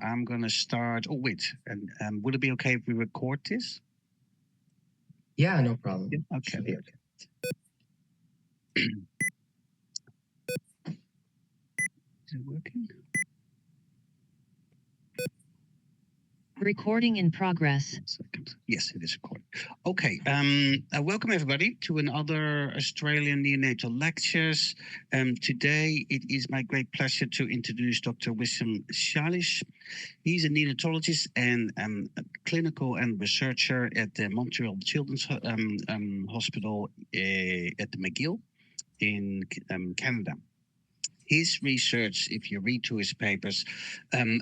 I'm going to start. Oh, wait. And would it be okay if we record this? Yeah, no problem. Yeah, okay. Should be okay. Is it working? Recording in progress. Second. Yes, it is recording. Okay. Welcome everybody to another Australian neonatal lectures. Today it is my great pleasure to introduce Dr. Wissam Shalish. He's a neonatologist and a clinical and researcher at the Montreal Children's Hospital at the McGill in Canada. His research, if you read through his papers,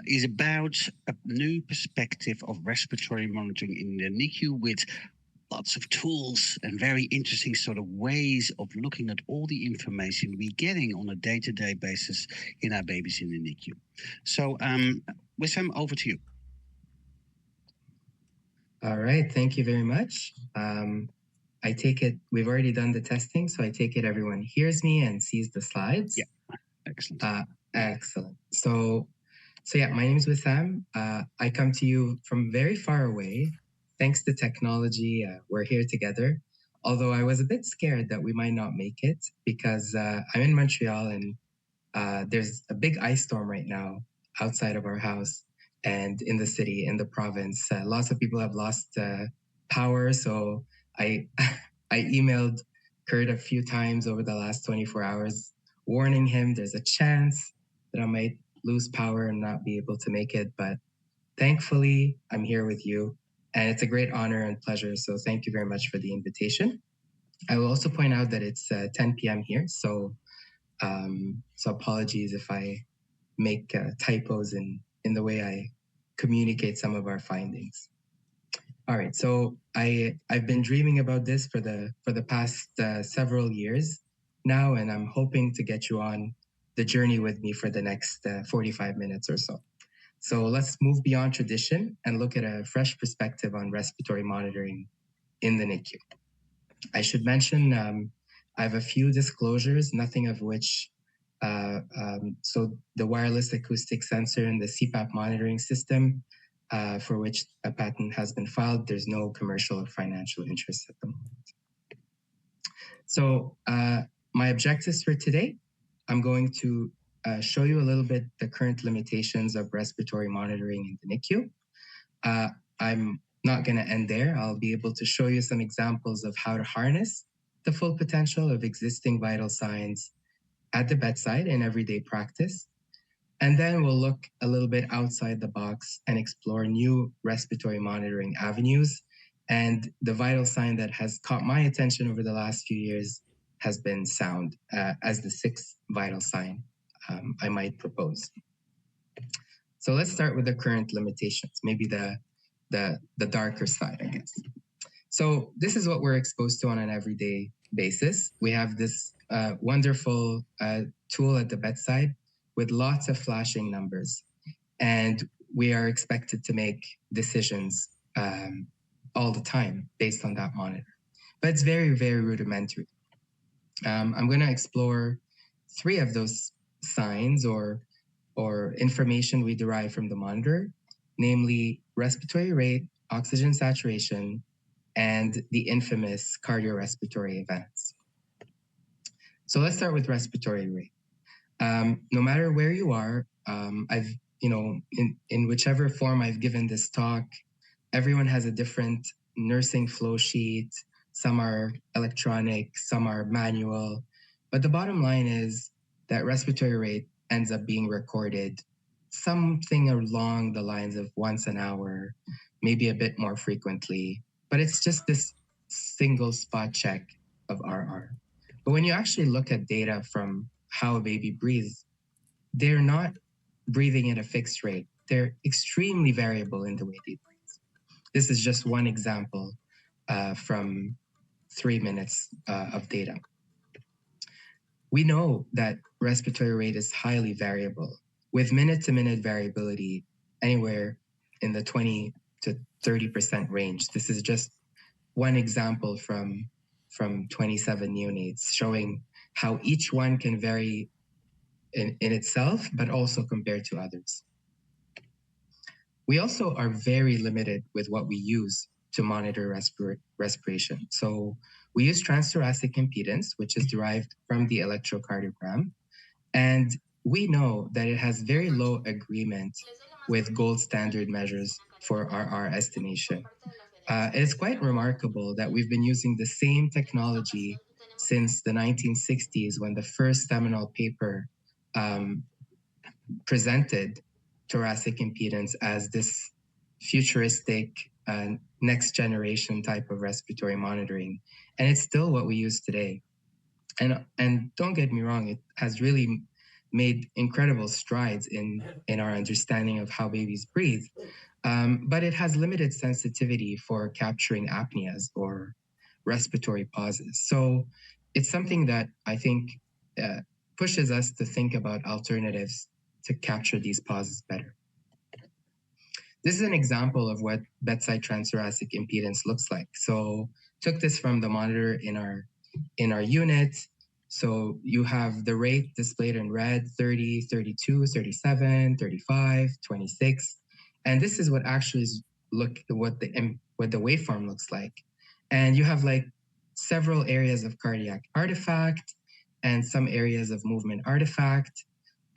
is about a new perspective of respiratory monitoring in the NICU with lots of tools and very interesting sort of ways of looking at all the information we're getting on a day-to-day basis in our babies in the NICU. So, Wissam, over to you. All right, thank you very much. I take it we've already done the testing, so I take it everyone hears me and sees the slides. Yeah. Excellent. Excellent. So yeah, my name is Wissam. I come to you from very far away. Thanks to technology, we're here together. Although I was a bit scared that we might not make it because I'm in Montreal and there's a big ice storm right now outside of our house and in the city, in the province. Lots of people have lost power. So I emailed Kurt a few times over the last 24 hours, warning him there's a chance that I might lose power and not be able to make it. But thankfully, I'm here with you. And it's a great honor and pleasure. So thank you very much for the invitation. I will also point out that it's 10 p.m. here. So apologies if I make typos in the way I communicate some of our findings. All right, so I've been dreaming about this for the past several years now, and I'm hoping to get you on the journey with me for the next 45 minutes or so. So let's move beyond tradition and look at a fresh perspective on respiratory monitoring in the NICU. I should mention I have a few disclosures, nothing of which, so the wireless acoustic sensor and the CPAP monitoring system, for which a patent has been filed, there's no commercial or financial interest at the moment. So my objectives for today, I'm going to show you a little bit the current limitations of respiratory monitoring in the NICU. I'm not going to end there. I'll be able to show you some examples of how to harness the full potential of existing vital signs at the bedside in everyday practice. And then we'll look a little bit outside the box and explore new respiratory monitoring avenues. And the vital sign that has caught my attention over the last few years has been sound as the sixth vital sign I might propose. So let's start with the current limitations, maybe the darker side, I guess. So this is what we're exposed to on an everyday basis. We have this wonderful tool at the bedside with lots of flashing numbers. And we are expected to make decisions all the time based on that monitor. But it's very, very rudimentary. I'm going to explore three of those signs or information we derive from the monitor, namely respiratory rate, oxygen saturation, and the infamous cardiorespiratory events. So let's start with respiratory rate. No matter where you are, I've, in whichever form I've given this talk, everyone has a different nursing flow sheet. Some are electronic, some are manual. But the bottom line is that respiratory rate ends up being recorded something along the lines of once an hour, maybe a bit more frequently. But it's just this single spot check of RR. But when you actually look at data from how a baby breathes, they're not breathing at a fixed rate. They're extremely variable in the way they breathe. This is just one example from 3 minutes of data. We know that respiratory rate is highly variable, with minute-to-minute variability anywhere in the 20 to 30% range. This is just one example from 27 neonates, showing how each one can vary in itself, but also compared to others. We also are very limited with what we use to monitor respiration. So we use transthoracic impedance, which is derived from the electrocardiogram. And we know that it has very low agreement with gold standard measures for RR estimation. It's quite remarkable that we've been using the same technology since the 1960s when the first seminal paper presented thoracic impedance as this futuristic next generation type of respiratory monitoring. And it's still what we use today. And don't get me wrong, it has really made incredible strides in our understanding of how babies breathe. But it has limited sensitivity for capturing apneas or respiratory pauses. So it's something that I think pushes us to think about alternatives to capture these pauses better. This is an example of what bedside transthoracic impedance looks like. So took this from the monitor in our unit. So you have the rate displayed in red, 30, 32, 37, 35, 26. And this is what actually is what the waveform looks like. And you have like several areas of cardiac artifact and some areas of movement artifact.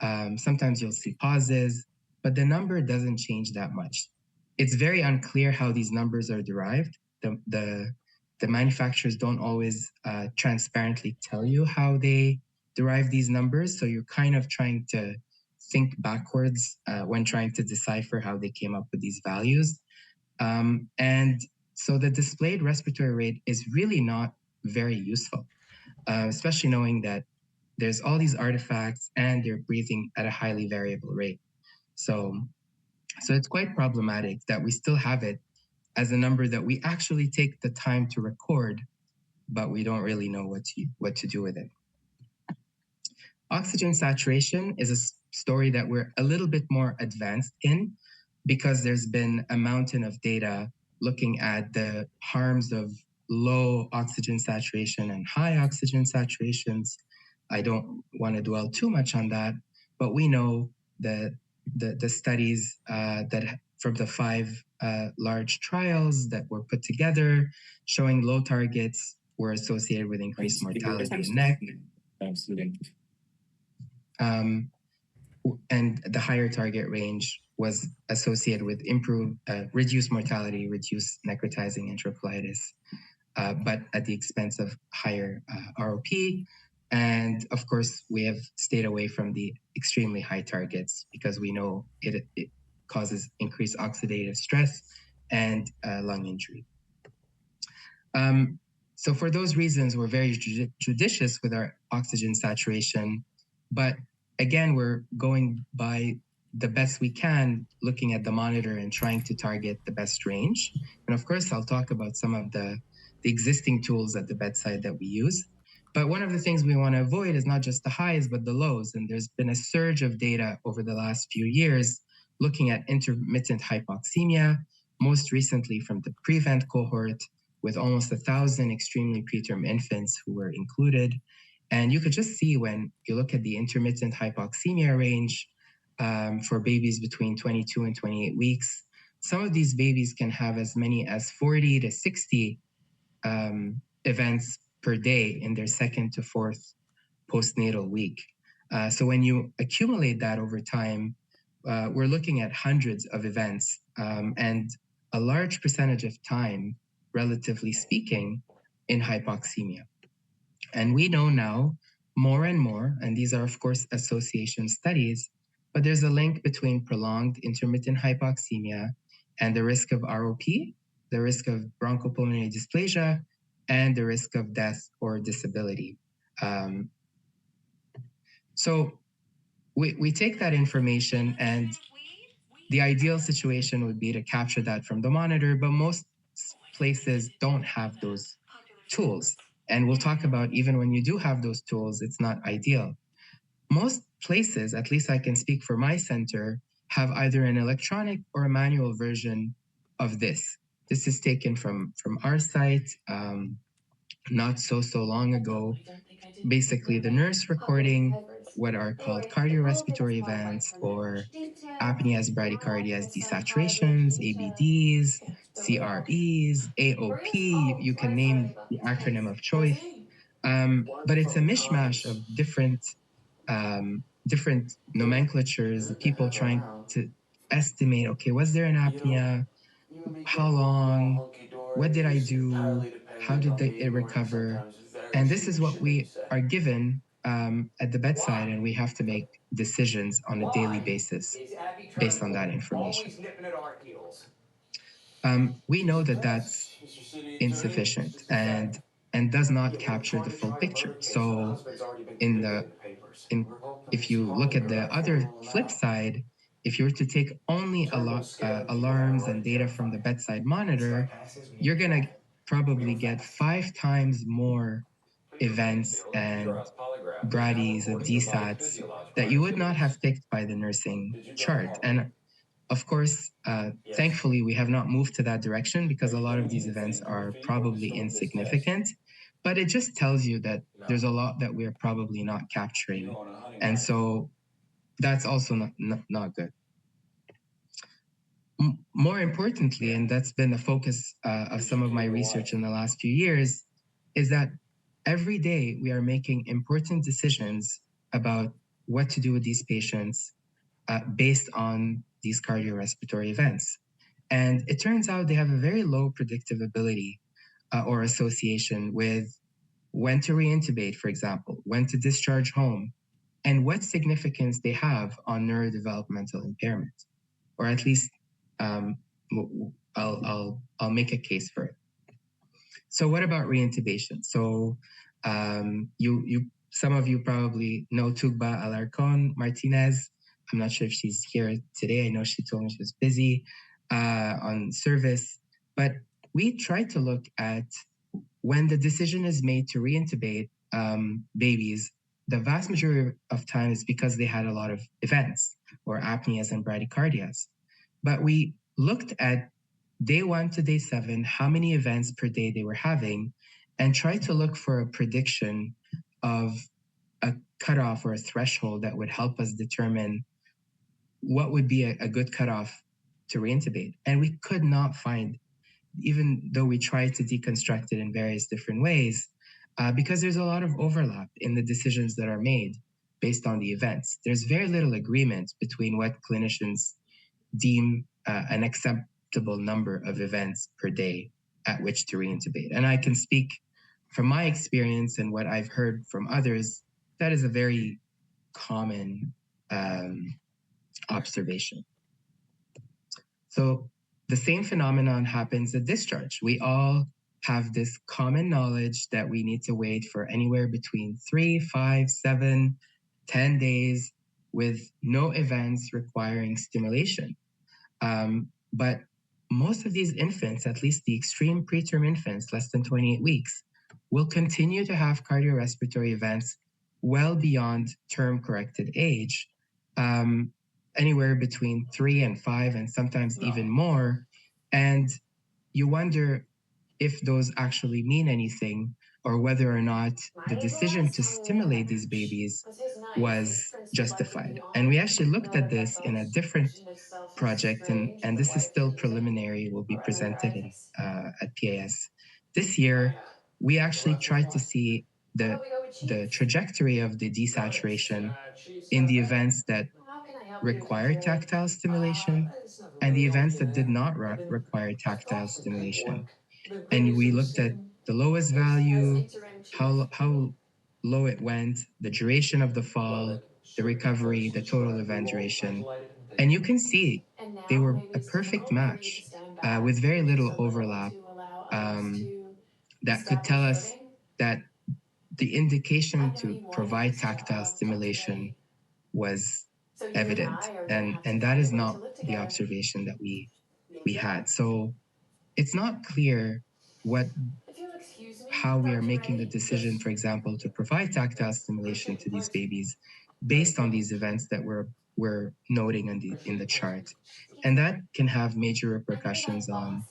Sometimes you'll see pauses, but the number doesn't change that much. It's very unclear how these numbers are derived. The manufacturers don't always transparently tell you how they derive these numbers. So you're kind of trying to think backwards when trying to decipher how they came up with these values. And so the displayed respiratory rate is really not very useful, especially knowing that there's all these artifacts and they're breathing at a highly variable rate. So it's quite problematic that we still have it as a number that we actually take the time to record, but we don't really know what to do with it. Oxygen saturation is a story that we're a little bit more advanced in because there's been a mountain of data looking at the harms of low oxygen saturation and high oxygen saturations. I don't want to dwell too much on that, but we know that the studies that from the 5 large trials that were put together showing low targets were associated with increased mortality in neck. And the higher target range was associated with improved, reduced mortality, reduced necrotizing enterocolitis, but at the expense of higher ROP. And of course, we have stayed away from the extremely high targets because we know it causes increased oxidative stress and lung injury. So for those reasons, we're very judicious with our oxygen saturation, but again, we're going by the best we can, looking at the monitor and trying to target the best range. And of course, I'll talk about some of the existing tools at the bedside that we use. But one of the things we want to avoid is not just the highs, but the lows. And there's been a surge of data over the last few years looking at intermittent hypoxemia, most recently from the PREVENT cohort, with almost 1,000 extremely preterm infants who were included. And you could just see when you look at the intermittent hypoxemia range for babies between 22 and 28 weeks, some of these babies can have as many as 40 to 60 events per day in their second to fourth postnatal week. So when you accumulate that over time, we're looking at hundreds of events and a large percentage of time, relatively speaking, in hypoxemia. And we know now more and more, and these are of course association studies, but there's a link between prolonged intermittent hypoxemia and the risk of ROP, the risk of bronchopulmonary dysplasia, and the risk of death or disability. So we take that information, and the ideal situation would be to capture that from the monitor, but most places don't have those tools. And we'll talk about even when you do have those tools, it's not ideal. Most places, at least I can speak for my center, have either an electronic or a manual version of this. This is taken from our site not so long ago. Basically, the nurse recording what are called cardiorespiratory events or apneas, bradycardias, desaturations, ABDs, CREs, AOP. You can name the acronym of choice. But it's a mishmash of different nomenclatures, people trying to estimate, okay, was there an apnea? How long? What did I do? How did it recover? And this is what we are given at the bedside, and we have to make decisions on a daily basis based on that information. We know that that's insufficient and does not capture the full picture. So in the in if you look at the other flip side, if you were to take only alarms and data from the bedside monitor, you're going to probably get 5 times more events and bradys and dsats that you would not have picked by the nursing chart. And of course, thankfully, we have not moved to that direction because a lot of these events are probably insignificant, but it just tells you that there's a lot that we're probably not capturing. And so that's also not good. More importantly, and that's been the focus of some of my research in the last few years, is that every day we are making important decisions about what to do with these patients based on these cardiorespiratory events. And it turns out they have a very low predictive ability or association with when to reintubate, for example, when to discharge home, and what significance they have on neurodevelopmental impairment, or at least I'll make a case for it. So what about reintubation? So some of you probably know Tugba Alarcon Martinez. I'm not sure if she's here today. I know she told me she was busy on service, but we tried to look at when the decision is made to reintubate babies, the vast majority of time is because they had a lot of events or apneas and bradycardias. But we looked at day 1 to day 7, how many events per day they were having, and tried to look for a prediction of a cutoff or a threshold that would help us determine what would be a good cutoff to reintubate. And we could not find, even though we tried to deconstruct it in various different ways, because there's a lot of overlap in the decisions that are made based on the events. There's very little agreement between what clinicians deem an acceptable number of events per day at which to reintubate. And I can speak from my experience and what I've heard from others, that is a very common observation. So the same phenomenon happens at discharge. We all have this common knowledge that we need to wait for anywhere between 3, 5, 7, 10 days with no events requiring stimulation. But most of these infants, at least the extreme preterm infants, less than 28 weeks, will continue to have cardiorespiratory events well beyond term-corrected age, anywhere between 3 and 5, and sometimes even more. And you wonder if those actually mean anything, or whether or not the decision to stimulate these babies was justified. And we actually looked at this in a different project, and this is still preliminary, will be presented at PAS this year. We actually tried to see the trajectory of the desaturation in the events that require tactile stimulation and the events that did not require tactile stimulation. And we looked at the lowest value, how low it went, the duration of the fall, the recovery, the total event duration. And you can see they were a perfect match with very little overlap that could tell us that the indication to provide tactile stimulation was evident. And that is not the observation that we had. So it's not clear how we are making the decision, for example, to provide tactile stimulation to these babies based on these events that we're noting in the chart. And that can have major repercussions on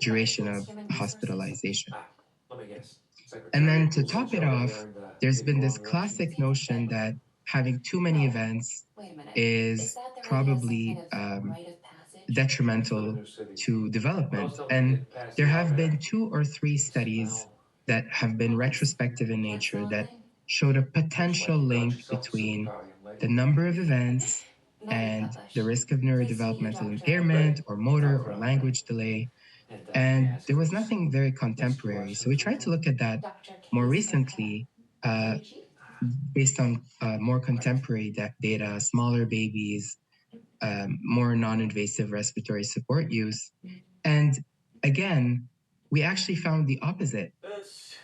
duration of hospitalization. Let me guess. And then to top it off, there's been this classic notion that having too many events is probably detrimental to development. And there have been 2 or 3 studies that have been retrospective in nature that showed a potential link between the number of events and the risk of neurodevelopmental impairment or motor or language delay. And there was nothing very contemporary. So we tried to look at that more recently, based on more contemporary data, smaller babies, more non-invasive respiratory support use. And again, we actually found the opposite.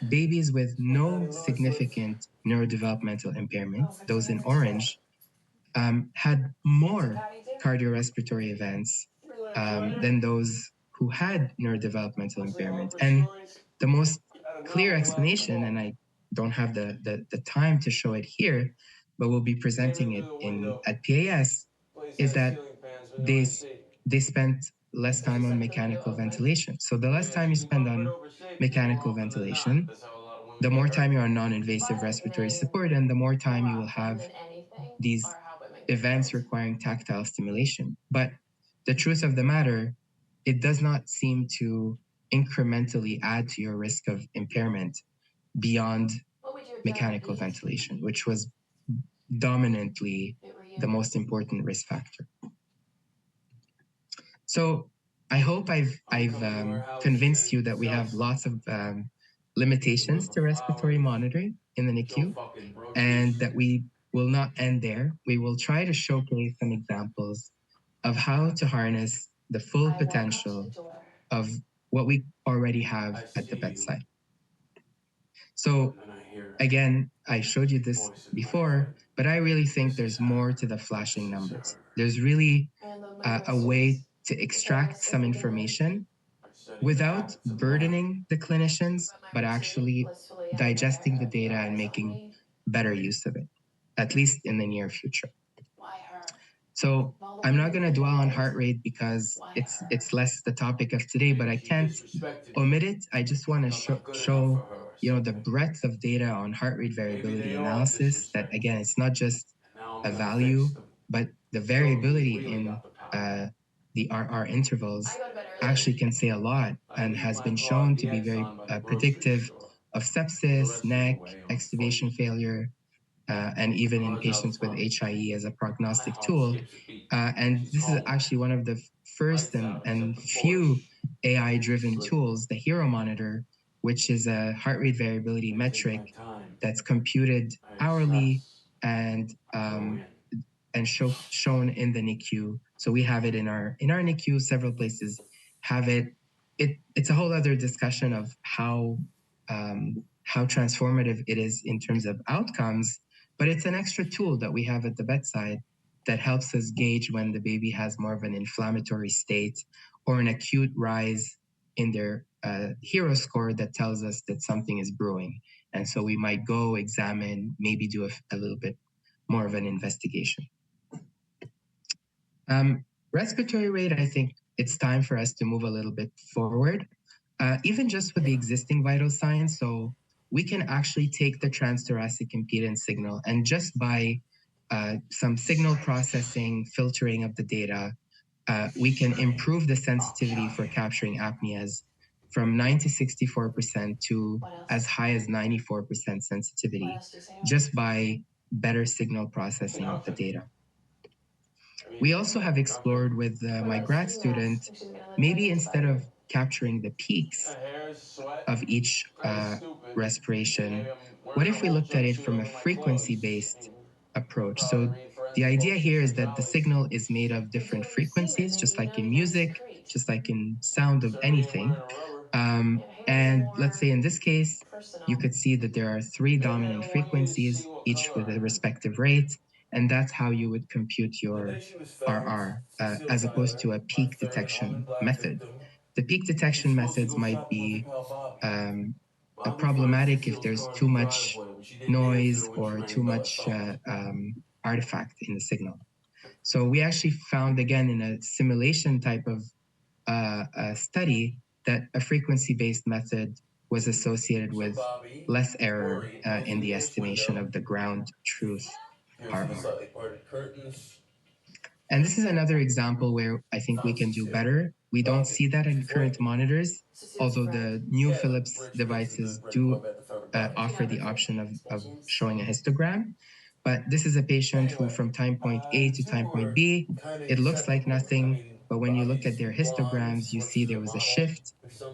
Babies with no significant neurodevelopmental impairment, those in orange, had more cardiorespiratory events than those who had neurodevelopmental impairment. And the most clear explanation, and I don't have the time to show it here, but we'll be presenting it at PAS, is that they spent less time on mechanical ventilation. So the less time you spend on mechanical ventilation, the more time you're on non-invasive respiratory support, and the more time you will have these events requiring tactile stimulation. But the truth of the matter, it does not seem to incrementally add to your risk of impairment beyond mechanical ventilation, which was dominantly the most important risk factor. So I hope I've convinced you that we have lots of limitations to respiratory monitoring in the NICU, and that we will not end there. We will try to showcase some examples of how to harness the full potential of what we already have at the bedside. So again, I showed you this before, but I really think there's more to the flashing numbers. There's really a way to extract some information without burdening the clinicians, but actually digesting the data and making better use of it, at least in the near future. So I'm not going to dwell on heart rate because it's less the topic of today, but I can't omit it. I just want to show the breadth of data on heart rate variability analysis, that again, it's not just a value, but the variability in the RR intervals actually can say a lot, and has been shown to be very predictive of sepsis, neck, extubation failure, and even in patients with HIE as a prognostic tool. And this is actually one of the first and few AI-driven tools, the Hero Monitor, which is a heart rate variability metric that's computed hourly and shown in the NICU. So we have it in our NICU. Several places have it. It's a whole other discussion of how transformative it is in terms of outcomes, but it's an extra tool that we have at the bedside that helps us gauge when the baby has more of an inflammatory state or an acute rise in their Hero score that tells us that something is brewing. And so we might go examine, maybe do a little bit more of an investigation. Respiratory rate, I think it's time for us to move a little bit forward, even just with the existing vital signs. So we can actually take the transthoracic impedance signal, and just by some signal processing, filtering of the data, we can improve the sensitivity for capturing apneas from 9 to 64% to as high as 94% sensitivity, just by better signal processing of the data. We also have explored with my grad student, maybe instead of capturing the peaks of each respiration, what if we looked at it from a frequency-based approach? So the idea here is that the signal is made of different frequencies, just like in music, just like in sound of anything. And let's say in this case, you could see that there are 3 dominant frequencies, each with a respective rate, and that's how you would compute your RR, as opposed to a peak detection method. The peak detection methods might be problematic if there's too much noise or too much artifact in the signal. So we actually found, again, in a simulation type of study, that a frequency-based method was associated with less error in the estimation of the ground truth heart rate. And this is another example where I think we can do better. We don't see that in current monitors, although the new Philips devices do offer the option of showing a histogram. But this is a patient who from time point A to time point B, it looks like nothing, but when you look at their histograms, you see there was a shift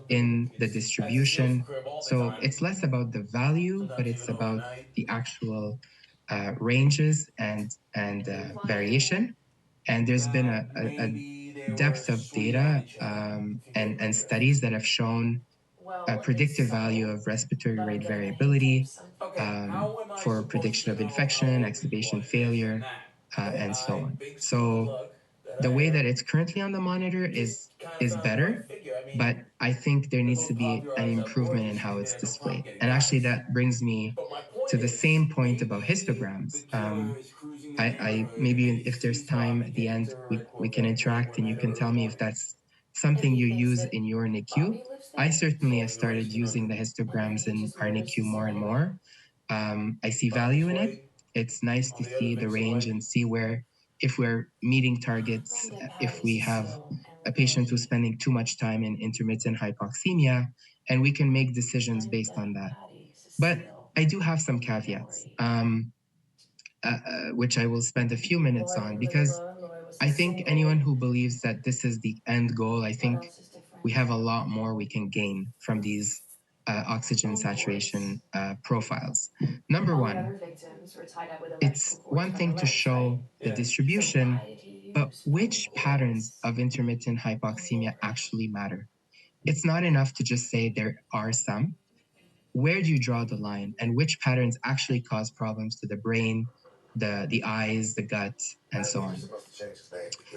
in the distribution. So it's less about the value, but it's about the actual ranges and variation. And there's been a depth of data and studies that have shown a predictive value of respiratory rate variability for prediction of infection, extubation failure, and so on. So the way that it's currently on the monitor is better, but I think there needs to be an improvement in how it's displayed. And actually that brings me to the same point about histograms. I maybe if there's time at the end, we can interact and you can tell me if that's something you use in your NICU. I certainly have started using the histograms in our NICU more and more. I see value in it. It's nice to see the range and see where, if we're meeting targets, if we have a patient who's spending too much time in intermittent hypoxemia, and we can make decisions based on that. But I do have some caveats, which I will spend a few minutes on, because I think anyone who believes that this is the end goal, I think we have a lot more we can gain from these oxygen saturation profiles. Number one, it's one thing to show the distribution, but which patterns of intermittent hypoxemia actually matter? It's not enough to just say there are some. Where do you draw the line, and which patterns actually cause problems to the brain, the eyes, the gut, and so on?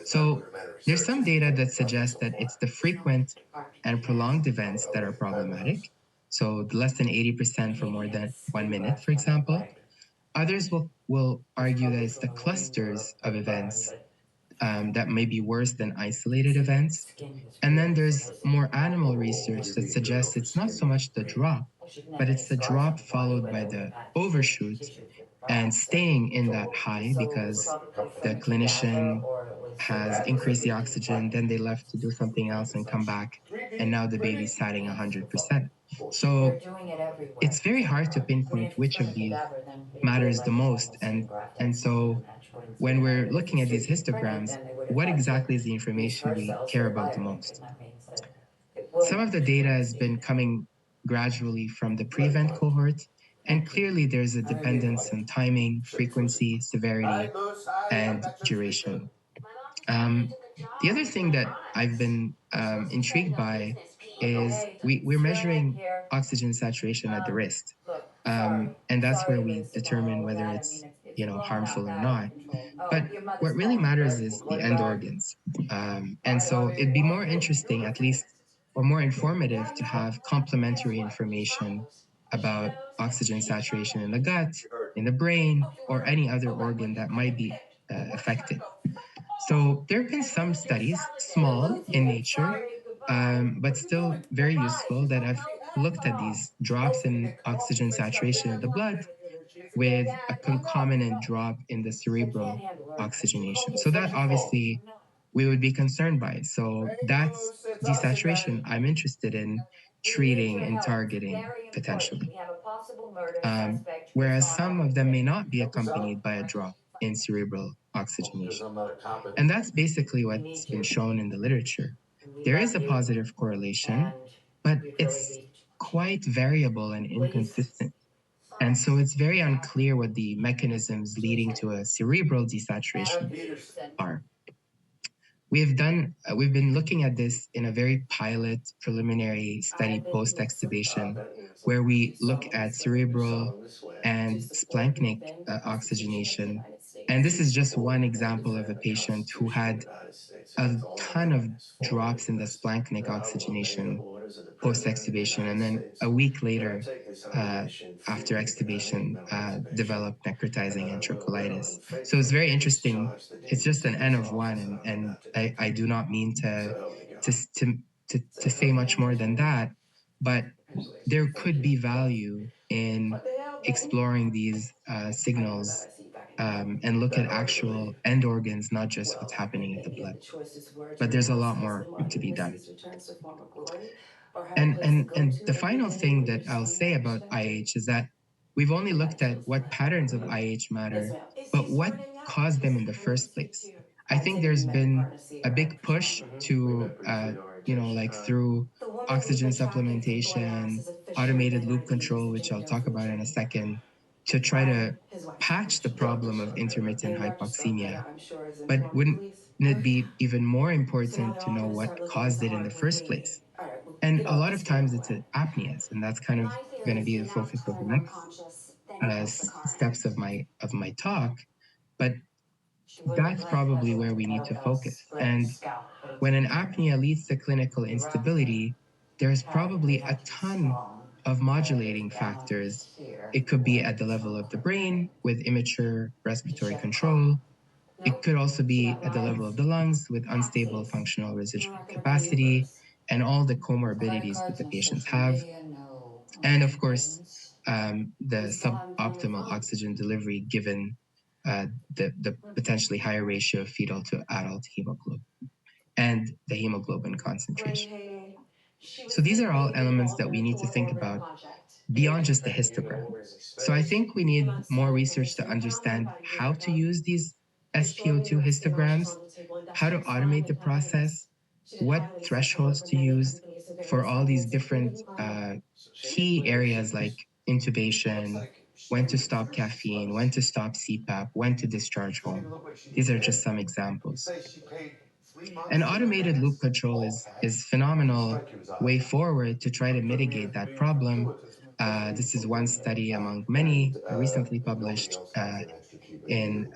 So there's some data that suggests that it's the frequent and prolonged events that are problematic. So less than 80% for more than 1 minute, for example. Others will argue that it's the clusters of events that may be worse than isolated events. And then there's more animal research that suggests it's not so much the drop, but it's the drop followed by the overshoot and staying in that high because the clinician has increased the oxygen, then they left to do something else and come back, and now the baby's satting 100%. So it's very hard to pinpoint which of these matters the most. And so when we're looking at these histograms, what exactly is the information we care about the most? Some of the data has been coming gradually from the prevent cohort, and clearly there's a dependence on timing, frequency, severity, and duration. The other thing that I've been intrigued by is we're measuring oxygen saturation at the wrist. And that's where we determine whether it's harmful or not. But what really matters is the end organs. And so it'd be more interesting, at least, or more informative to have complementary information about oxygen saturation in the gut, in the brain, or any other organ that might be affected. So there have been some studies, small in nature, but still very useful, that have looked at these drops in oxygen saturation in the blood with a concomitant drop in the cerebral oxygenation. So that obviously we would be concerned by. So that's desaturation I'm interested in treating and targeting potentially. Whereas some of them may not be accompanied by a drop in cerebral oxygenation. And that's basically what's been shown in the literature. There is a positive correlation, but it's quite variable and inconsistent. And so it's very unclear what the mechanisms leading to a cerebral desaturation are. We've been looking at this in a very pilot preliminary study post-extubation, where we look at cerebral and splanchnic oxygenation. And this is just one example of a patient who had a ton of drops in the splanchnic oxygenation post-extubation, and then a week later, after extubation, developed necrotizing enterocolitis. So it's very interesting. It's just an N of one, and I do not mean to say much more than that, but there could be value in exploring these signals and look at actual end organs, not just what's happening in the blood. But there's a lot more to be done. And the final thing that I'll say about IH is that we've only looked at what patterns of IH matter, but what caused them in the first place. I think there's been a big push to, like through oxygen supplementation, automated loop control, which I'll talk about in a second, to try to patch the problem of intermittent hypoxemia. But wouldn't it be even more important to know what caused it in the first place? And a lot of times it's apneas, and that's kind of going to be the focus of the next steps of my talk. But that's probably where we need to focus. And when an apnea leads to clinical instability, there's probably a ton of modulating factors. It could be at the level of the brain with immature respiratory control. It could also be at the level of the lungs with unstable functional residual capacity and all the comorbidities that the patients have. And of course, the suboptimal oxygen delivery given the potentially higher ratio of fetal to adult hemoglobin and the hemoglobin concentration. So these are all elements that we need to think about beyond just the histogram. So I think we need more research to understand how to use these SpO2 histograms, how to automate the process, what thresholds to use for all these different key areas like intubation, when to stop caffeine, when to stop CPAP, when to discharge home. These are just some examples. And automated loop control is phenomenal way forward to try to mitigate that problem. This is one study among many recently published in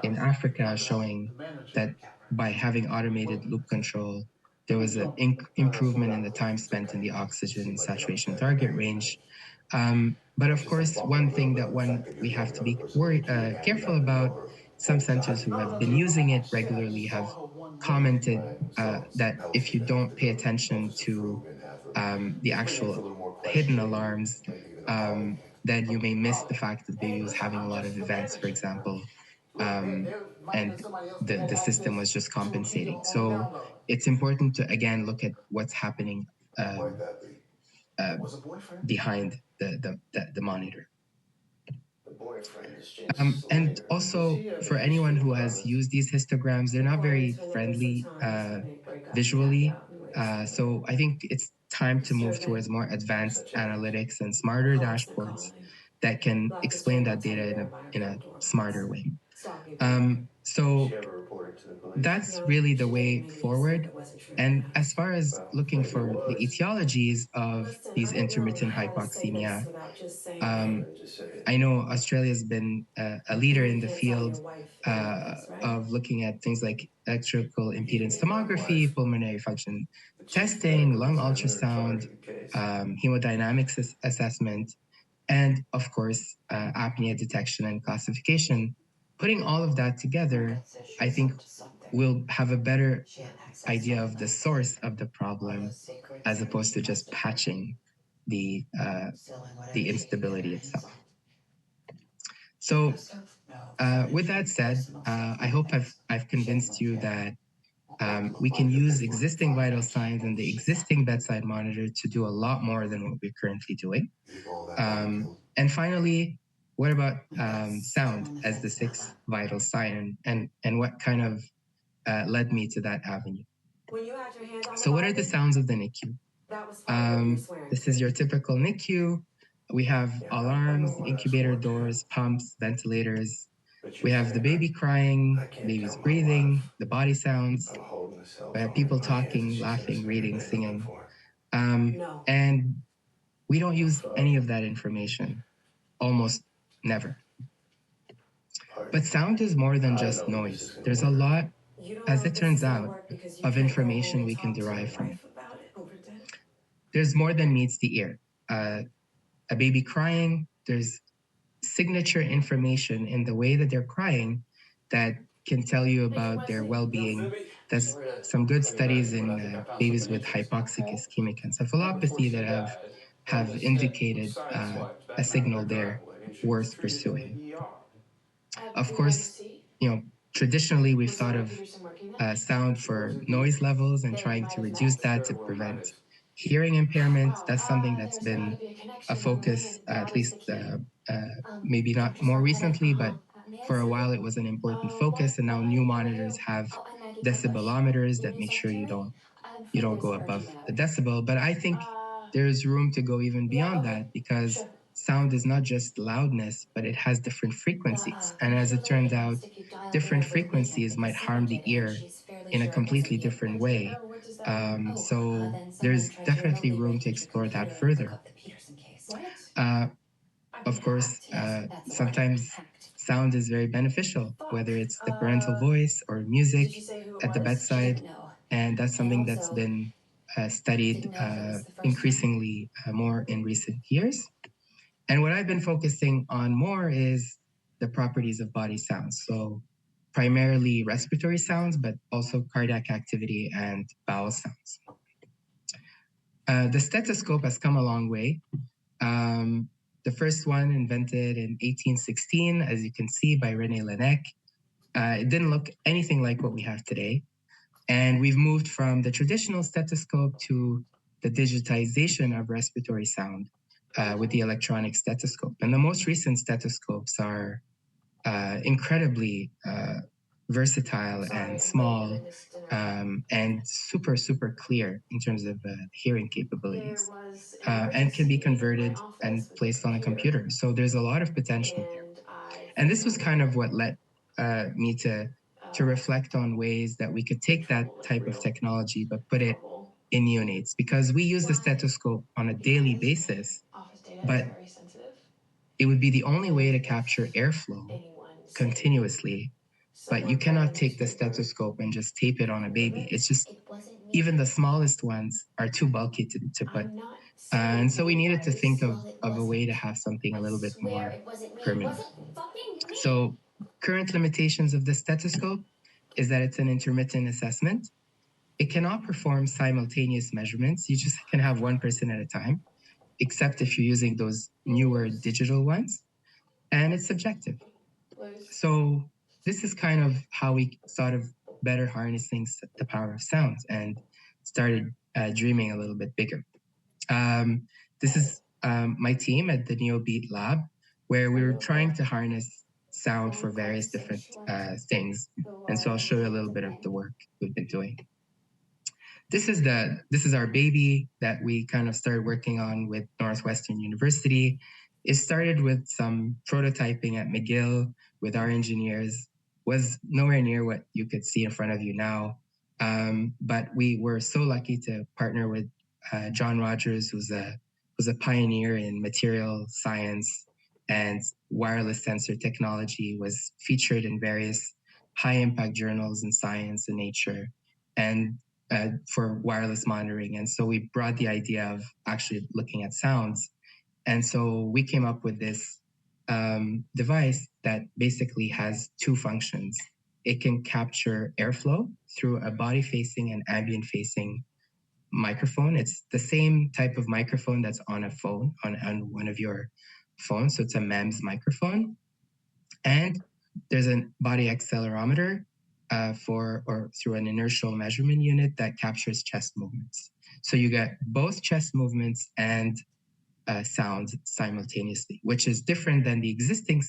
Africa showing that by having automated loop control, there was an improvement in the time spent in the oxygen saturation target range. But of course, one thing that we have to be careful about, some centers who have been using it regularly have commented that if you don't pay attention to the actual hidden alarms, then you may miss the fact that the baby was having a lot of events, for example, and the system was just compensating. So it's important to, again, look at what's happening behind the monitor. And also for anyone who has used these histograms, they're not very friendly visually. So I think it's time to move towards more advanced analytics and smarter dashboards that can explain that data in a smarter way. So that's really the way forward. And as far as looking for the etiologies of these intermittent hypoxemia, I know Australia has been a leader in the field of looking at things like electrical impedance tomography, pulmonary function testing, lung ultrasound, hemodynamics assessment, and of course, apnea detection and classification. Putting all of that together, I think we'll have a better idea of the source of the problem as opposed to just patching the instability itself. So with that said, I hope I've convinced you that we can use existing vital signs and the existing bedside monitor to do a lot more than what we're currently doing. And finally, what about sound as the sixth vital sign, and what kind of led me to that avenue? So what are the sounds of the NICU? This is your typical NICU. We have alarms, incubator doors, pumps, ventilators. We have the baby crying, baby's breathing, the body sounds. We have people talking, laughing, reading, singing. And we don't use any of that information, almost never. But sound is more than just noise. There's a lot, as it turns out, of information we can derive from it. There's more than meets the ear. A baby crying, there's signature information in the way that they're crying that can tell you about their well-being. There's some good studies in babies with hypoxic ischemic encephalopathy that have indicated a signal there worth pursuing. Of In the back course, seat. traditionally we've Was thought there a of computer somewhere working there? sound for noise levels and Then we trying might to have reduce met. that to Sure, we might prevent have. hearing impairment. Wow. That's something that's There's got to been be a a connection on the thing, focus, and at that was least the key. maybe not more Professor Heather. recently, but May I for a see? while it was an important focus. And now Why new are you? monitors have Oh, I'm Maggie Kotbush, decibelometers that Union make sure Secretary. I'm you afraid don't there's go an above urgent the matter. decibel. But I think there's room to go even Yeah, beyond okay. that, because Sure. sound is not just loudness, but it has different frequencies. The And as major it turns lady out, wants to keep dialogue different alive with me frequencies because might someone harm did, the and ear she's fairly in a sure it wasn't completely me. different way. What does that mean? So Then someone there's tried to definitely remotely room break to into your explore that computer and hook further. up the Peterson case. What? Uh, I've of been course, hacked. Yes, that's the word. sometimes Hacked. sound is very beneficial, Fuck. whether it's the parental voice or music Did she say who it at the was? She bedside. didn't know. And that's And something that's also, been studied didn't know if it was the first one. increasingly more in recent years. And what I've been focusing on more is the properties of body sounds. So primarily respiratory sounds, but also cardiac activity and bowel sounds. The stethoscope has come a long way. The first one invented in 1816, as you can see, by René Laennec. It didn't look anything like what we have today. And we've moved from the traditional stethoscope to the digitization of respiratory sound with the electronic stethoscope. And the most recent stethoscopes are incredibly versatile and small and super, super clear in terms of hearing capabilities, and can be converted and placed on a computer. So there's a lot of potential there. And this was kind of what led me to reflect on ways that we could take that type of technology, but put it in neonates, because we use the stethoscope on a daily basis, but it would be the only way to capture airflow continuously. But you cannot take the stethoscope and just tape it on a baby. It's just, even the smallest ones are too bulky to put. And so we needed to think of a way to have something a little bit more permanent. So current limitations of the stethoscope is that it's an intermittent assessment. It cannot perform simultaneous measurements. You just can have one person at a time, except if you're using those newer digital ones. And it's subjective. So this is kind of how we thought of better harnessing the power of sound and started dreaming a little bit bigger. This is my team at the NeoBeat Lab, where we were trying to harness sound for various different things. And so I'll show you a little bit of the work we've been doing. This is our baby that we kind of started working on with Northwestern University. It started with some prototyping at McGill with our engineers. Was nowhere near what you could see in front of you now. But we were so lucky to partner with John Rogers, who's a pioneer in material science and wireless sensor technology, was featured in various high impact journals in science and nature, and for wireless monitoring. And so we brought the idea of actually looking at sounds. And so we came up with this device that basically has two functions. It can capture airflow through a body facing and ambient facing microphone. It's the same type of microphone that's on a phone, on one of your phones. So it's a MEMS microphone. And there's a body accelerometer through an inertial measurement unit that captures chest movements. So you get both chest movements and sounds simultaneously, which is different than the existing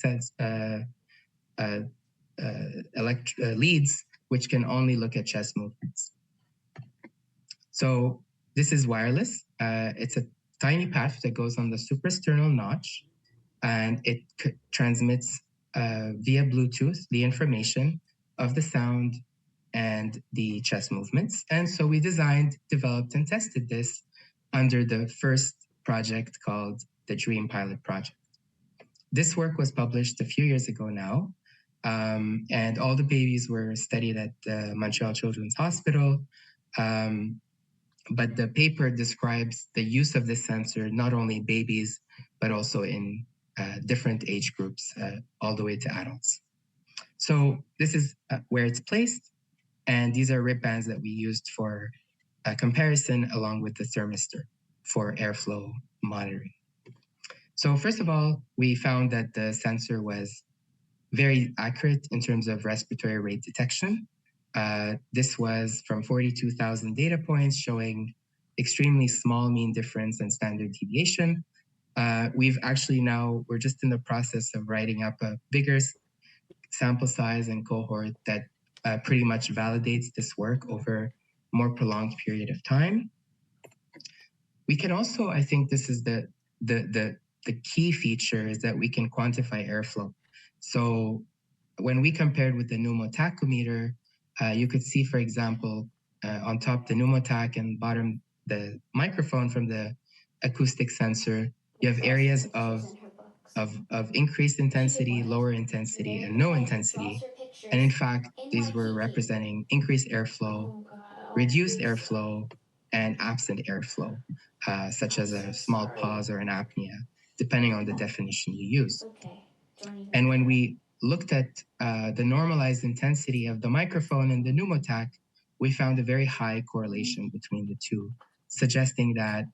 leads, which can only look at chest movements. So this is wireless. It's a tiny patch that goes on the suprasternal notch, and it transmits via Bluetooth the information of the sound and the chest movements. And so we designed, developed, and tested this under the first project called the Dream Pilot Project. This work was published a few years ago now, and all the babies were studied at the Montreal Children's Hospital. But the paper describes the use of this sensor, not only in babies, but also in different age groups, all the way to adults. So this is where it's placed. And these are rib bands that we used for comparison along with the thermistor for airflow monitoring. So first of all, we found that the sensor was very accurate in terms of respiratory rate detection. This was from 42,000 data points showing extremely small mean difference and standard deviation. We're just in the process of writing up a bigger sample size and cohort that pretty much validates this work over a more prolonged period of time. We can also, I think this is the key feature, is that we can quantify airflow. So when we compared with the pneumotachometer, you could see, for example, on top the pneumotac and bottom the microphone from the acoustic sensor, you have areas of increased intensity, lower intensity, and no intensity. And in fact, these were representing increased airflow, reduced airflow, and absent airflow, such as a small pause or an apnea, depending on the definition you use. And when we looked at the normalized intensity of the microphone and the pneumotac, we found a very high correlation between the two, suggesting that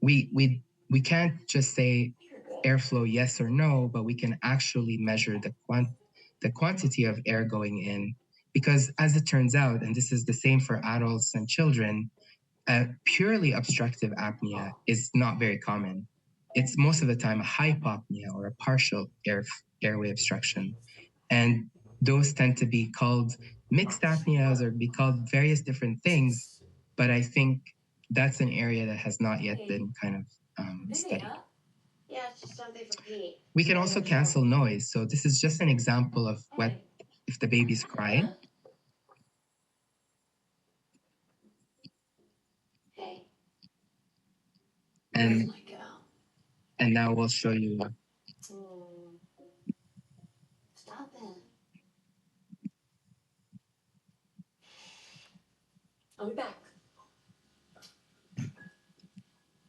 we can't just say airflow yes or no, but we can actually measure the quantity of air going in. Because as it turns out, and this is the same for adults and children, purely obstructive apnea is not very common. It's most of the time a hypopnea or a partial airway obstruction. And those tend to be called mixed apneas or be called various different things. But I think that's an area that has not yet been kind of studied. Yeah, it's just something for Pete. We can also cancel noise. So this is just an example of what if the baby's crying. Hey. And My girl. and now we'll show you. Stop it. I'll be back.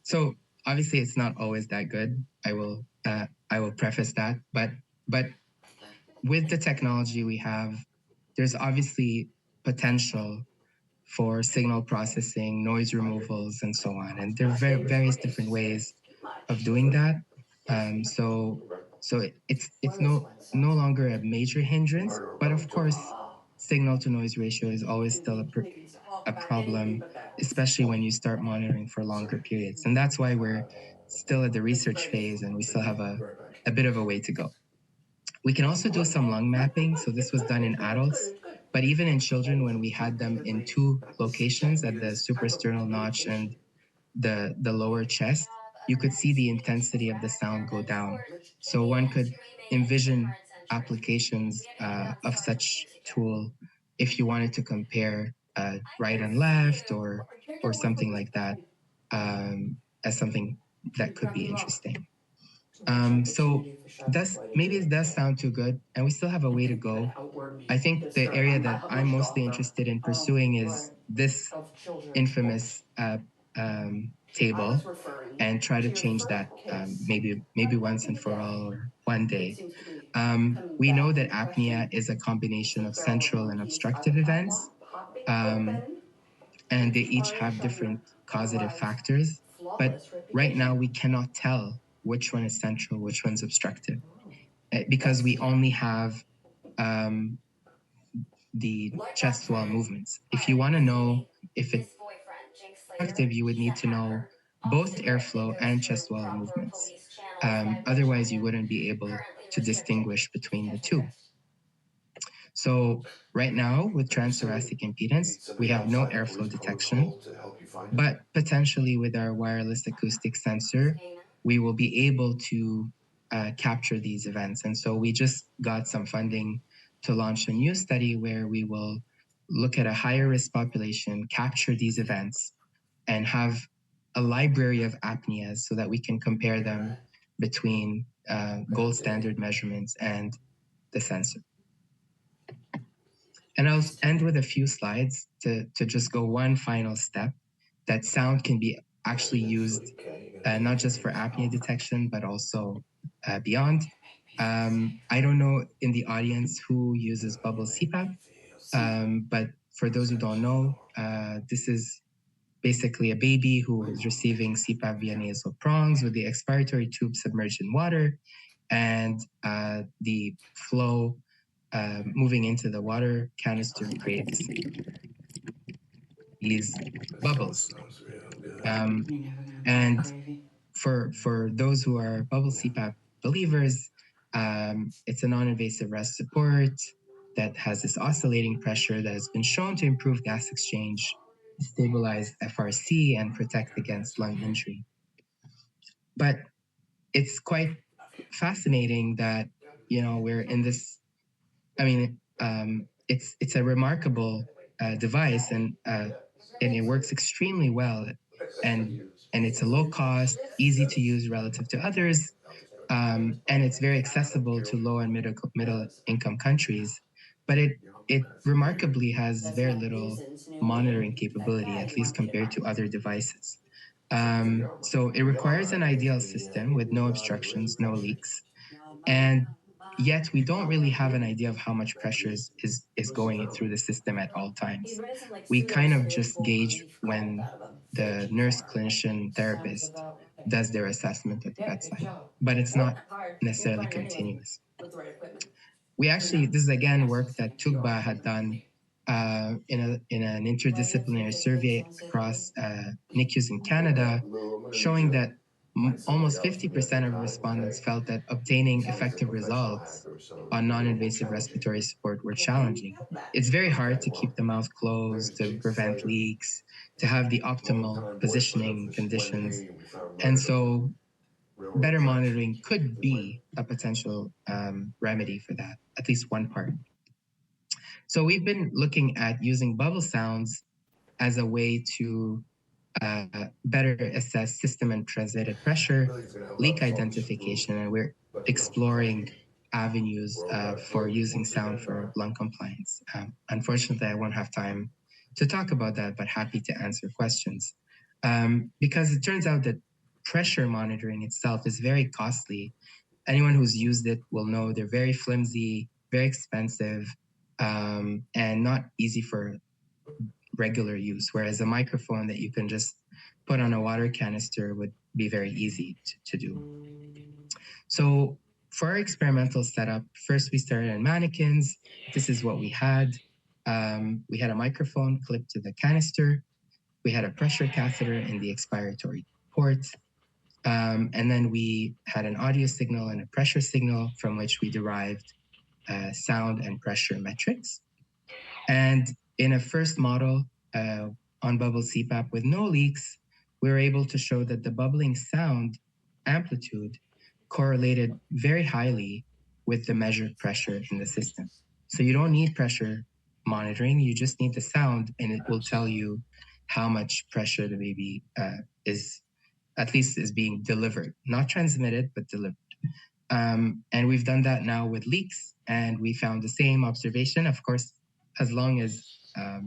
So obviously it's not always that good. I will preface that, but with the technology we have, there's obviously potential for signal processing, noise removals, and so on. And there are various different ways of doing that. So it's no longer a major hindrance, but of course, signal to noise ratio is always still a problem, especially when you start monitoring for longer periods. And that's why we're still at the research phase and we still have a bit of a way to go. We can also do some lung mapping. So this was done in adults, but even in children, when we had them in two locations at the suprasternal notch and the lower chest, you could see the intensity of the sound go down. So one could envision applications of such tool if you wanted to compare right and left or something like that as something that could be interesting. So maybe it does sound too good, and we still have a way to go. I think the area that I'm mostly interested in pursuing is this infamous table, and try to change that maybe once and for all or one day. We know that apnea is a combination of central and obstructive events, and they each have different causative factors. But right now, we cannot tell which one is central, which one's obstructive, because we only have the chest wall movements. If you want to know if it's obstructive, you would need to know both airflow and chest wall movements. Otherwise, you wouldn't be able to distinguish between the two. So right now, with transthoracic impedance, we have no airflow detection, but potentially with our wireless acoustic sensor, we will be able to capture these events. And so we just got some funding to launch a new study where we will look at a higher risk population, capture these events, and have a library of apneas so that we can compare them between gold standard measurements and the sensor. And I'll end with a few slides to just go one final step, that sound can be actually used not just for apnea detection, but also beyond. I don't know in the audience who uses bubble CPAP, but for those who don't know, this is basically a baby who is receiving CPAP via nasal prongs with the expiratory tube submerged in water. and the flow moving into the water canister creates these bubbles. And for those who are bubble CPAP believers, it's a non-invasive rest support that has this oscillating pressure that has been shown to improve gas exchange, stabilize FRC, and protect against lung injury. But it's quite fascinating that, you know, we're in this, I mean, it's a remarkable device, and it works extremely well, and it's a low cost, easy to use relative to others, and it's very accessible to low and middle income countries. But it remarkably has very little monitoring capability, at least compared to other devices. So it requires an ideal system with no obstructions, no leaks, and yet we don't really have an idea of how much pressure is going through the system at all times. We kind of just gauge when the nurse, clinician, therapist does their assessment at the bedside, but it's not necessarily continuous. We actually, this is again work that Tugba had done in an interdisciplinary survey across NICUs in Canada, showing that almost 50% of respondents felt that obtaining effective results on non-invasive respiratory support were challenging. It's very hard to keep the mouth closed, to prevent leaks, to have the optimal positioning conditions. And so better monitoring could be a potential remedy for that, at least one part. So we've been looking at using bubble sounds as a way to better assess system and translated pressure, leak identification, and we're exploring avenues for using sound for lung compliance. Unfortunately, I won't have time to talk about that, but happy to answer questions. Because it turns out that pressure monitoring itself is very costly. Anyone who's used it will know they're very flimsy, very expensive, and not easy for regular use, whereas a microphone that you can just put on a water canister would be very easy to do. So for our experimental setup, first we started on mannequins. This is what we had. We had a microphone clipped to the canister. We had a pressure catheter in the expiratory port. And then we had an audio signal and a pressure signal from which we derived sound and pressure metrics. And in a first model on bubble CPAP with no leaks, we were able to show that the bubbling sound amplitude correlated very highly with the measured pressure in the system. So you don't need pressure monitoring, you just need the sound, and it will tell you how much pressure the baby is being delivered, not transmitted, but delivered. And we've done that now with leaks, and we found the same observation, of course, as long as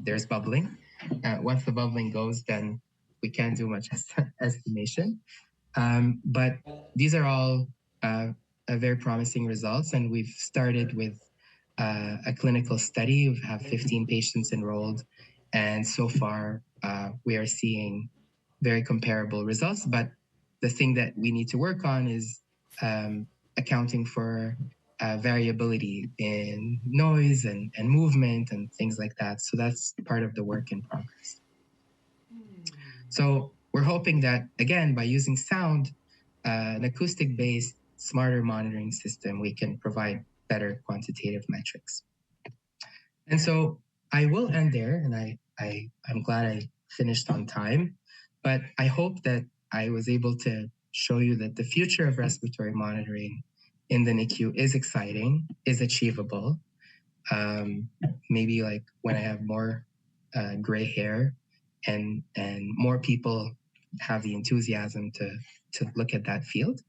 there's bubbling. Once the bubbling goes, then we can't do much estimation. But these are all very promising results, and we've started with a clinical study. We have 15 patients enrolled, and so far we are seeing very comparable results. But the thing that we need to work on is accounting for variability in noise and movement and things like that. So that's part of the work in progress. So we're hoping that, again, by using sound, an acoustic-based, smarter monitoring system, we can provide better quantitative metrics. And so I will end there, and I'm glad I finished on time, but I hope that I was able to show you that the future of respiratory monitoring in the NICU is exciting, is achievable. Maybe like when I have more gray hair and more people have the enthusiasm to look at that field.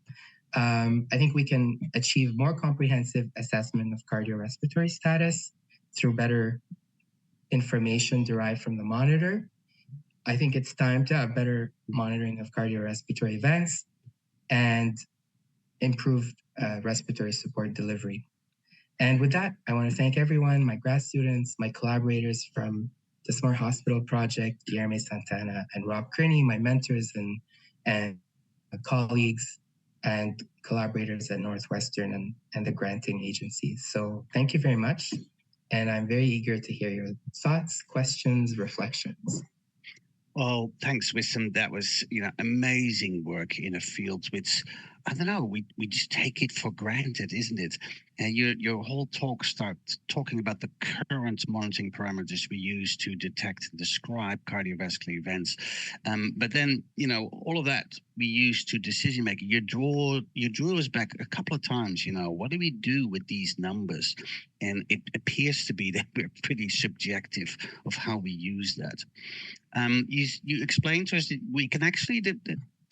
I think we can achieve more comprehensive assessment of cardiorespiratory status through better information derived from the monitor. I think it's time to have better monitoring of cardiorespiratory events and improved respiratory support delivery. And with that, I want to thank everyone, my grad students, my collaborators from the Smart Hospital Project, Guilherme Santana and Rob Kearney, my mentors and colleagues. and collaborators at Northwestern and the granting agencies. So thank you very much. And I'm very eager to hear your thoughts, questions, reflections. Well, thanks, Wissam. That was, amazing work in a field which, I don't know, we just take it for granted, isn't it? And your whole talk starts talking about the current monitoring parameters we use to detect and describe cardiovascular events. But then, all of that we use to decision making. You drew us back a couple of times. What do we do with these numbers? And it appears to be that we're pretty subjective of how we use that. You explained to us that we can actually, that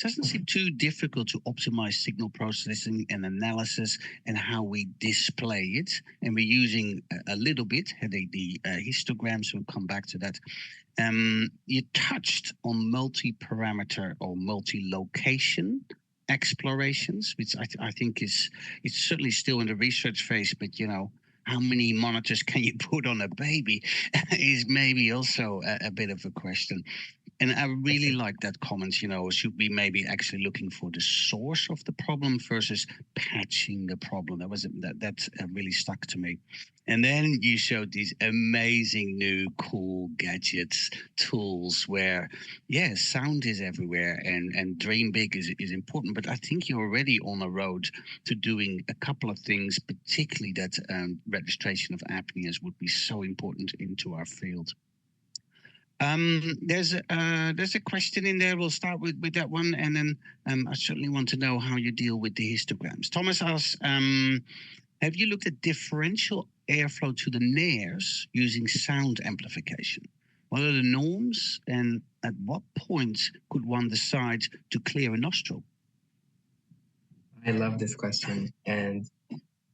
doesn't seem too difficult to optimize signal processing and analysis and how we display it. And we're using a little bit the histograms. We'll come back to that. You touched on multi-parameter or multi-location explorations, which I think it's certainly still in the research phase, but how many monitors can you put on a baby is maybe also a bit of a question. And I really like that comment, should we maybe actually looking for the source of the problem versus patching the problem? That really stuck to me. And then you showed these amazing new cool gadgets, tools where, sound is everywhere and dream big is important. But I think you're already on a road to doing a couple of things, particularly that registration of apneas would be so important into our field. There's a question in there. We'll start with that one, and then I certainly want to know how you deal with the histograms. Thomas asks, have you looked at differential airflow to the nares using sound amplification? What are the norms, and at what point could one decide to clear a nostril? I love this question, and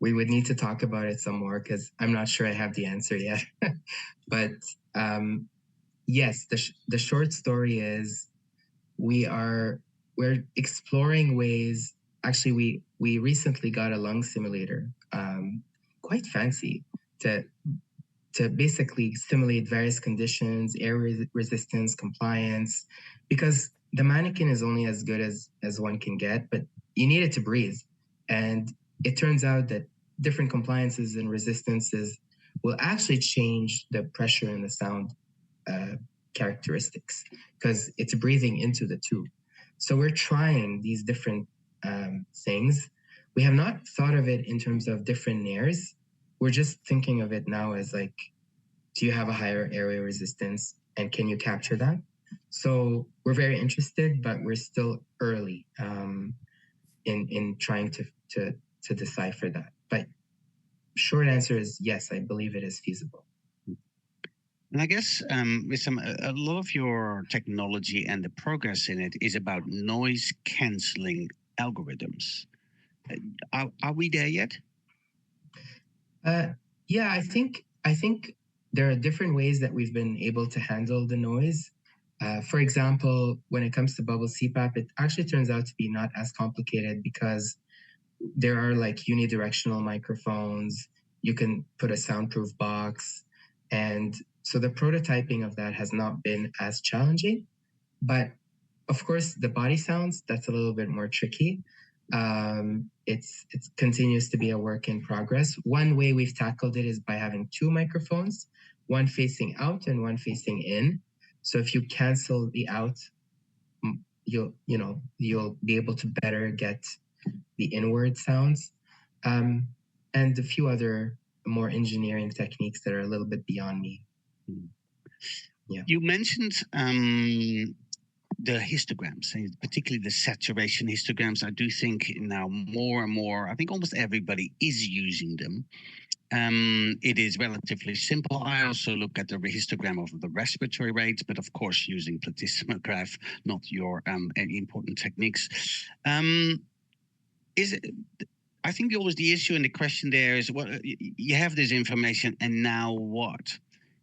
we would need to talk about it some more because I'm not sure I have the answer yet. But yes, the short story is we're exploring ways. Actually, we recently got a lung simulator, quite fancy, to basically simulate various conditions, air resistance, compliance, because the mannequin is only as good as one can get, but you need it to breathe. And it turns out that different compliances and resistances will actually change the pressure and the sound characteristics because it's breathing into the tube. So we're trying these different things. We have not thought of it in terms of different nares. We're just thinking of it now as like, do you have a higher airway resistance and can you capture that? So we're very interested, but we're still early in trying to decipher that. But short answer is yes, I believe it is feasible. And I guess with a lot of your technology and the progress in it is about noise canceling algorithms. Are we there yet? Yeah, I think there are different ways that we've been able to handle the noise. For example, when it comes to bubble CPAP, it actually turns out to be not as complicated because there are like unidirectional microphones. You can put a soundproof box, and so the prototyping of that has not been as challenging. But of course, the body sounds, that's a little bit more tricky. It continues to be a work in progress. One way we've tackled it is by having two microphones, one facing out and one facing in. So if you cancel the out, you'll be able to better get the inward sounds, and a few other more engineering techniques that are a little bit beyond me. Yeah. You mentioned the histograms, particularly the saturation histograms. I do think now more and more, I think almost everybody is using them. It is relatively simple. I also look at the histogram of the respiratory rates, but of course using plethysmograph, not your important techniques. I think always the issue and the question there is, well, you have this information and now what?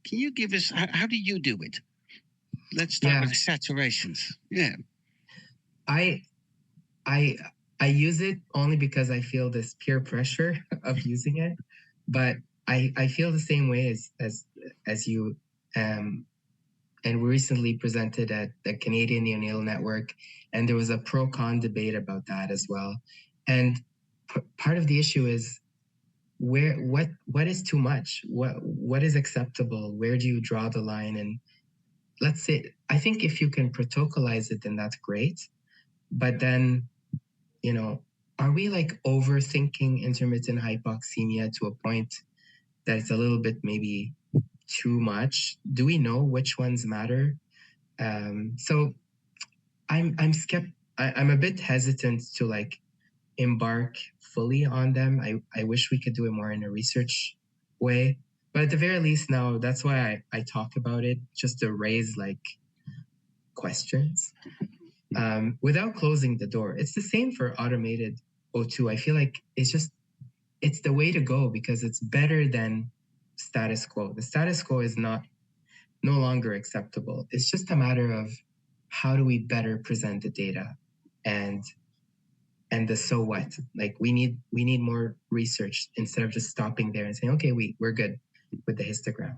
Can you give us, how do you do it? Let's start with the saturations. Yeah. I use it only because I feel this peer pressure of using it, but I feel the same way as you. and we recently presented at the Canadian Neonatal Network, and there was a pro-con debate about that as well. And part of the issue is what is too much? What is acceptable? Where do you draw the line? And let's say, I think if you can protocolize it, then that's great. But then, are we like overthinking intermittent hypoxemia to a point that it's a little bit maybe too much? Do we know which ones matter? So I'm a bit hesitant to like embark fully on them. I wish we could do it more in a research way. But at the very least now, that's why I talk about it, just to raise like questions without closing the door. It's the same for automated O2. I feel like it's the way to go because it's better than status quo. The status quo is no longer acceptable. It's just a matter of how do we better present the data and the so what. Like we need more research instead of just stopping there and saying, okay, we're good with the histogram.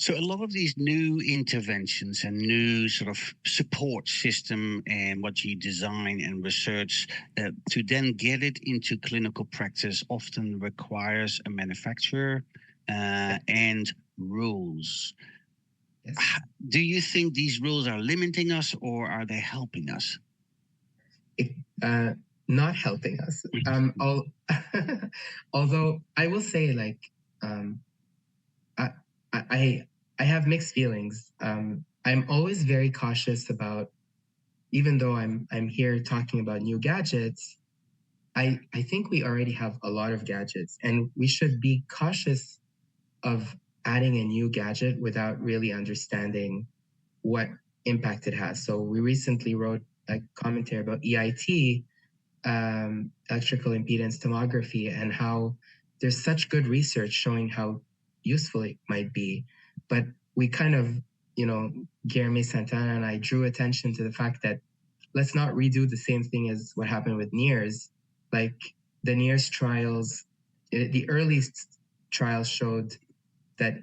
So a lot of these new interventions and new sort of support system and what you design and research to then get it into clinical practice often requires a manufacturer and rules. Yes. Do you think these rules are limiting us or are they helping us? Not helping us. Although I will say, like, I have mixed feelings. I'm always very cautious about, even though I'm here talking about new gadgets, I think we already have a lot of gadgets, and we should be cautious of adding a new gadget without really understanding what impact it has. So we recently wrote a commentary about EIT, electrical impedance tomography, and how there's such good research showing how useful it might be. But we kind of, Guilherme Santana and I drew attention to the fact that let's not redo the same thing as what happened with NIRS. Like the NIRS trials, the earliest trials showed that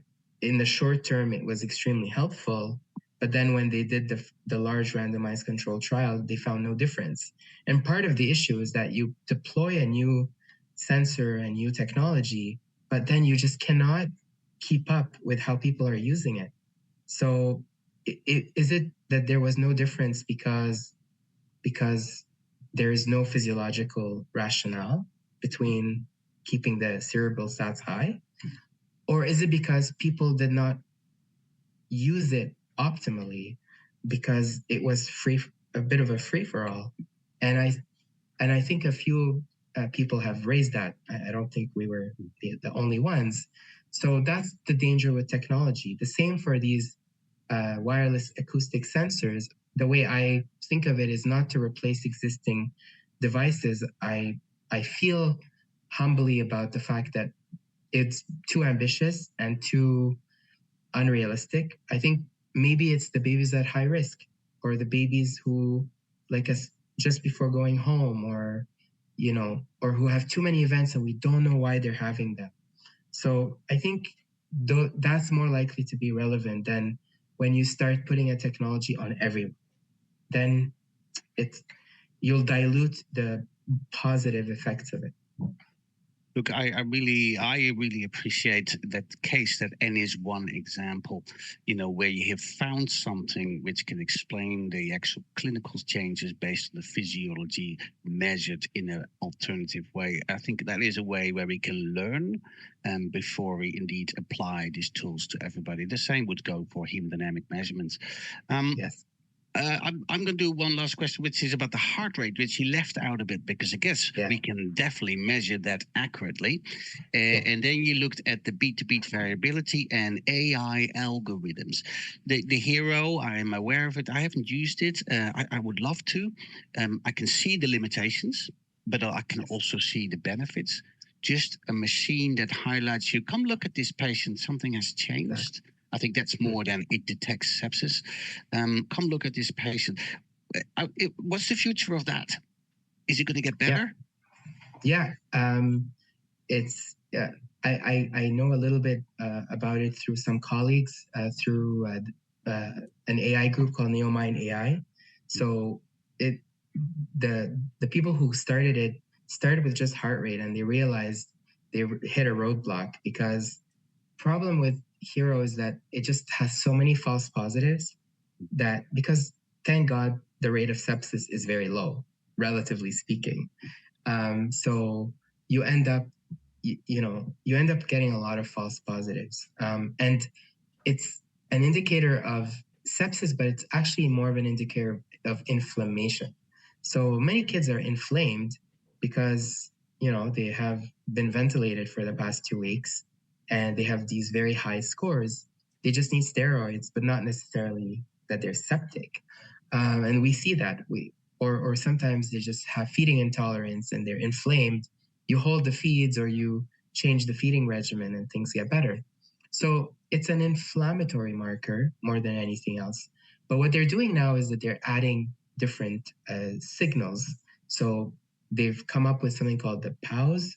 in the short term, it was extremely helpful. But then when they did the large randomized controlled trial, they found no difference. And part of the issue is that you deploy a new sensor, a new technology, but then you just cannot keep up with how people are using it. So is it that there was no difference because there is no physiological rationale between keeping the cerebral stats high? Or is it because people did not use it optimally because it was a bit of a free-for-all? And I think a few people have raised that. I don't think we were the only ones. So that's the danger with technology. The same for these wireless acoustic sensors. The way I think of it is not to replace existing devices. I feel humbly about the fact that it's too ambitious and too unrealistic. I think maybe it's the babies at high risk, or the babies who, like us, just before going home, or who have too many events and we don't know why they're having them. So I think that's more likely to be relevant than when you start putting a technology on everyone. Then you'll dilute the positive effects of it. Look, I really appreciate that case. That N is one example, where you have found something which can explain the actual clinical changes based on the physiology measured in an alternative way. I think that is a way where we can learn before we indeed apply these tools to everybody. The same would go for hemodynamic measurements. Yes. I'm going to do one last question, which is about the heart rate, which he left out a bit, because I guess we can definitely measure that accurately. And then you looked at the beat-to-beat variability and AI algorithms. The Hero, I am aware of it. I haven't used it. I would love to. I can see the limitations, but I can also see the benefits. Just a machine that highlights you, come look at this patient, something has changed. I think that's more than it detects sepsis. Come look at this patient. What's the future of that? Is it going to get better? Yeah. I know a little bit about it through some colleagues, through an AI group called NeoMind AI. So the people who started it started with just heart rate, and they realized they hit a roadblock, because problem with Hero is that it just has so many false positives that, because thank God the rate of sepsis is very low, relatively speaking. So you end up, you end up getting a lot of false positives. And it's an indicator of sepsis, but it's actually more of an indicator of inflammation. So many kids are inflamed because, they have been ventilated for the past 2 weeks and they have these very high scores. They just need steroids, but not necessarily that they're septic. And we see that or sometimes they just have feeding intolerance and they're inflamed. You hold the feeds or you change the feeding regimen and things get better. So it's an inflammatory marker more than anything else. But what they're doing now is that they're adding different signals. So they've come up with something called the POWS,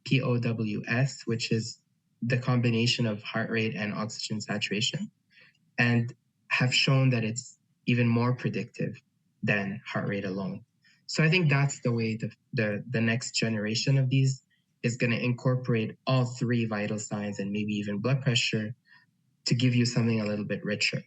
POWS, which is the combination of heart rate and oxygen saturation, and have shown that it's even more predictive than heart rate alone. So I think that's the way the next generation of these is going to incorporate all three vital signs and maybe even blood pressure to give you something a little bit richer.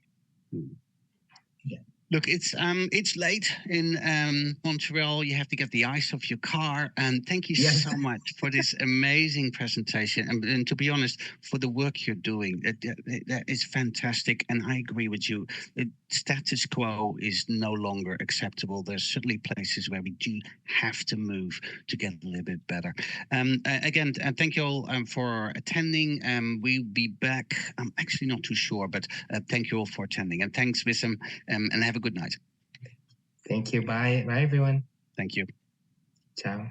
Yeah. Look, it's late in Montreal. You have to get the ice off your car. And thank you Yes. so much for this amazing presentation. And to be honest, for the work you're doing, that is fantastic. And I agree with you. The status quo is no longer acceptable. There's certainly places where we do have to move to get a little bit better. Again, thank you all for attending. We'll be back. I'm actually not too sure, but thank you all for attending. And thanks, Wissam, and have a good night. Thank you. Bye. Bye, everyone. Thank you. Ciao.